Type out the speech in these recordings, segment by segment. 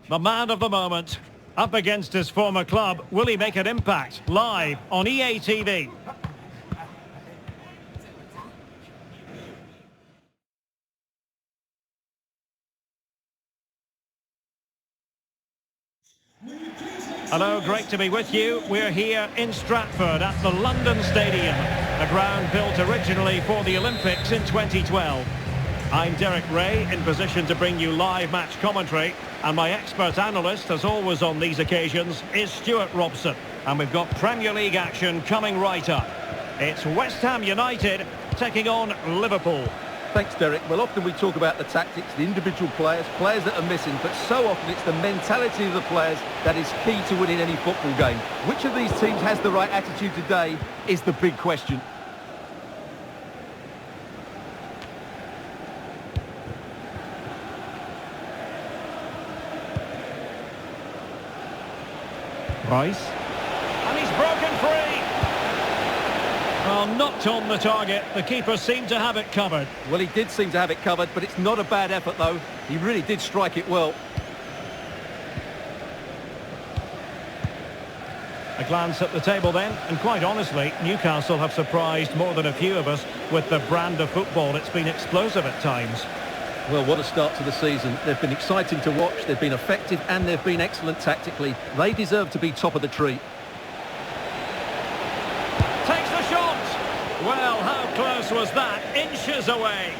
The man of the moment, up against his former club. Will he make an impact? Live on EA TV. Will you please Hello, great to be with you. We're here in Stratford at the London Stadium, a ground built originally for the Olympics in 2012. I'm Derek Ray, in position to bring you live match commentary, and my expert analyst, as always on these occasions, is Stuart Robson. And we've got Premier League action coming right up. It's West Ham United taking on Liverpool. Thanks, Derek. Well, often we talk about the tactics, the individual players that are missing, but so often it's the mentality of the players that is key to winning any football game. Which of these teams has the right attitude today is the big question. Rice. And he's broken free. Well, knocked on the target. The keeper seemed to have it covered. Well, he did seem to have it covered, but it's not a bad effort, though. He really did strike it well. A glance at the table then, and quite honestly, Newcastle have surprised more than a few of us with the brand of football. It's been explosive at times. Well, what a start to the season. They've been exciting to watch, they've been effective, and they've been excellent tactically. They deserve to be top of the tree. Takes the shot! Well, how close was that? Inches away.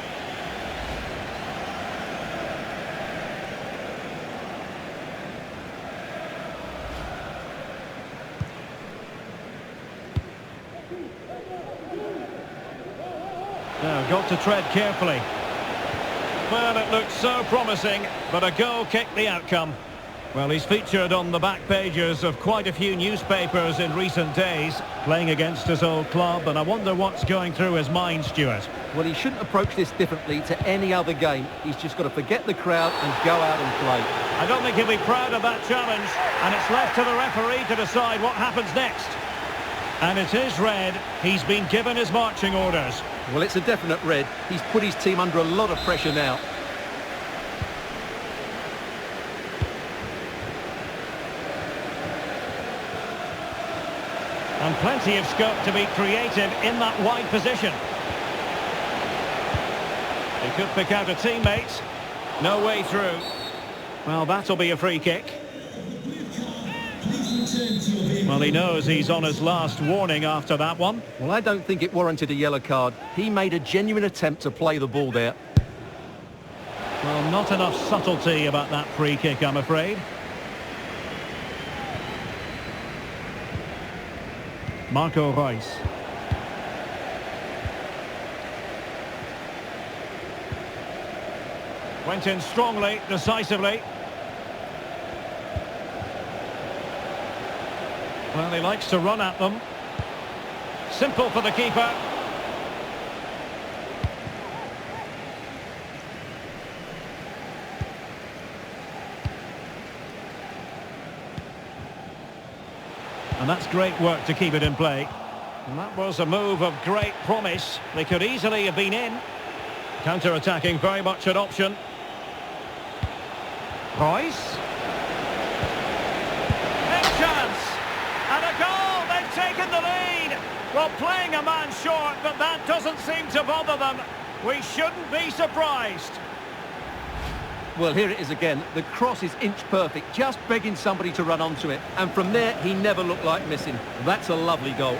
Now, got to tread carefully. Well, it looked so promising, but a goal kicked the outcome. Well, he's featured on the back pages of quite a few newspapers in recent days, playing against his old club, and I wonder what's going through his mind, Stuart. Well, he shouldn't approach this differently to any other game. He's just got to forget the crowd and go out and play. I don't think he'll be proud of that challenge, and it's left to the referee to decide what happens next. And it is red. He's been given his marching orders. Well, it's a definite red. He's put his team under a lot of pressure now. And plenty of scope to be creative in that wide position. He could pick out a teammate. No way through. Well, that'll be a free kick. Well, he knows he's on his last warning after that one. Well, I don't think it warranted a yellow card. He made a genuine attempt to play the ball there. Well, not enough subtlety about that free kick, I'm afraid. Marco Reus. Went in strongly, decisively. Well, he likes to run at them. Simple for the keeper. And that's great work to keep it in play. And that was a move of great promise. They could easily have been in. Counter-attacking, very much an option. Royce. Big chance. And a goal. They've taken the lead. Well, playing a man short, but that doesn't seem to bother them. We shouldn't be surprised. Well, here it is again. The cross is inch perfect, just begging somebody to run onto it. And from there, he never looked like missing. That's a lovely goal.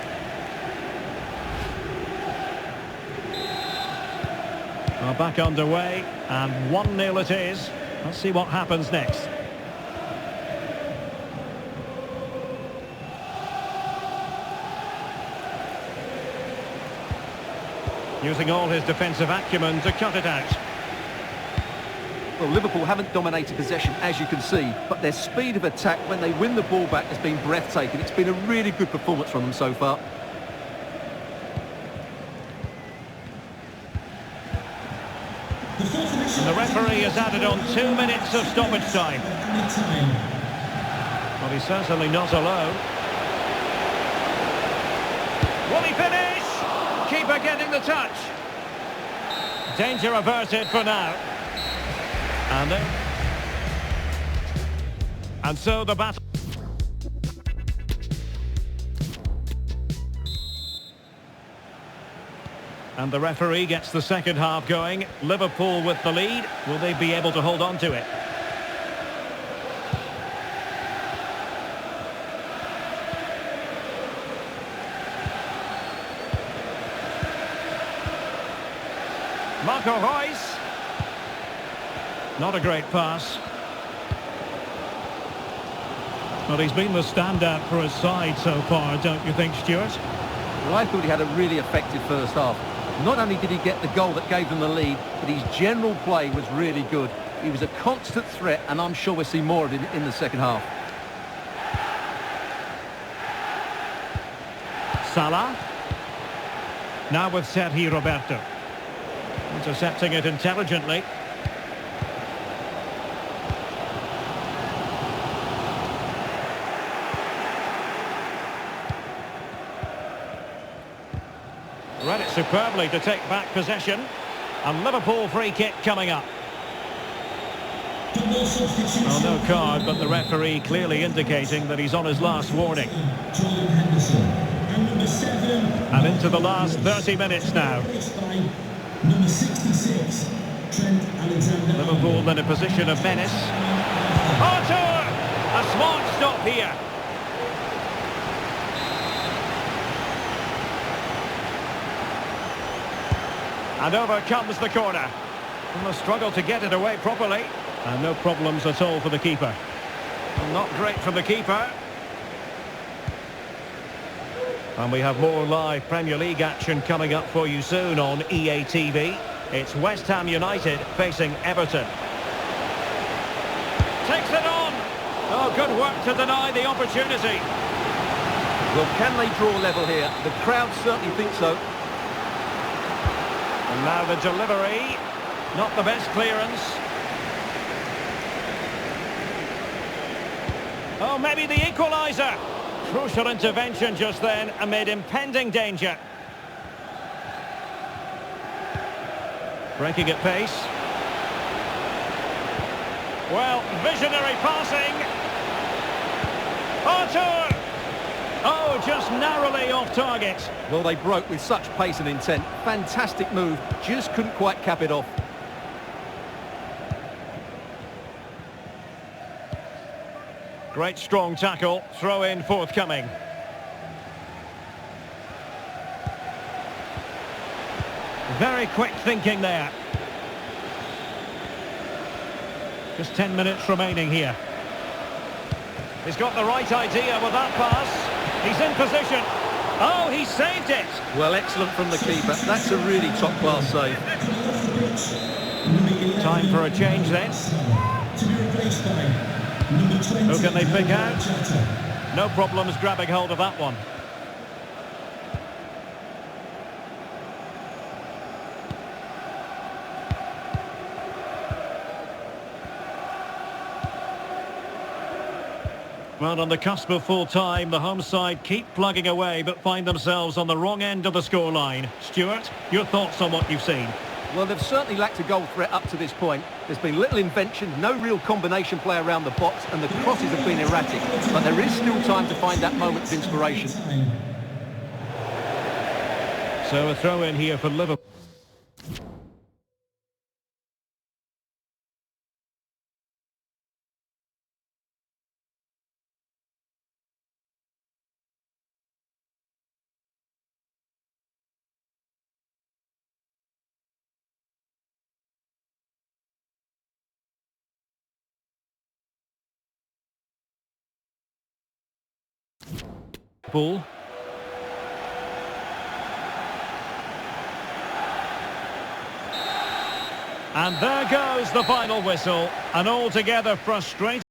Well, back underway, and 1-0 it is. Let's see what happens next. Using all his defensive acumen to cut it out. Well, Liverpool haven't dominated possession, as you can see, but their speed of attack when they win the ball back has been breathtaking. It's been a really good performance from them so far. And the referee has added on 2 minutes of stoppage time. Well, he's certainly not alone. Will he finish? Keeper getting the touch. Danger averted for now. And so the battle. And the referee gets the second half going. Liverpool with the lead. Will they be able to hold on to it? Marco Reus. Not a great pass. Well, he's been the standout for his side so far, don't you think, Stuart? Well, I thought he had a really effective first half. Not only did he get the goal that gave them the lead, but his general play was really good. He was a constant threat, and I'm sure we'll see more of him in the second half. Salah. Now with Sergi Roberto. Intercepting it intelligently. Read it superbly to take back possession. And Liverpool free kick coming up. Well, no card, but the referee clearly indicating that he's on his last warning. And into the last 30 minutes now. Number 66, Trent Alexander. Liverpool in a position of menace. Arthur! A smart stop here. And over comes the corner. And the struggle to get it away properly. And no problems at all for the keeper. Not great from the keeper. And we have more live Premier League action coming up for you soon on EA TV. It's West Ham United facing Everton. Takes it on. Oh, good work to deny the opportunity. Well, can they draw level here? The crowd certainly think so. And now the delivery. Not the best clearance. Oh, maybe the equaliser. Crucial intervention just then amid impending danger. Breaking at pace. Well, visionary passing. Arthur! Oh, just narrowly off target. Well, they broke with such pace and intent. Fantastic move. Just couldn't quite cap it off. Great strong tackle, throw in forthcoming. Very quick thinking there. Just 10 minutes remaining here. He's got the right idea with that pass. He's in position. Oh, he saved it. Well, excellent from the keeper. That's a really top-class save. Time for a change then. To be replaced by number 20. Who can they pick out? No problems grabbing hold of that one. Well, on the cusp of full time, the home side keep plugging away but find themselves on the wrong end of the scoreline. Stuart, your thoughts on what you've seen? Well, they've certainly lacked a goal threat up to this point. There's been little invention, no real combination play around the box, and the crosses have been erratic. But there is still time to find that moment of inspiration. So a throw in here for Liverpool. And there goes the final whistle. An altogether frustrating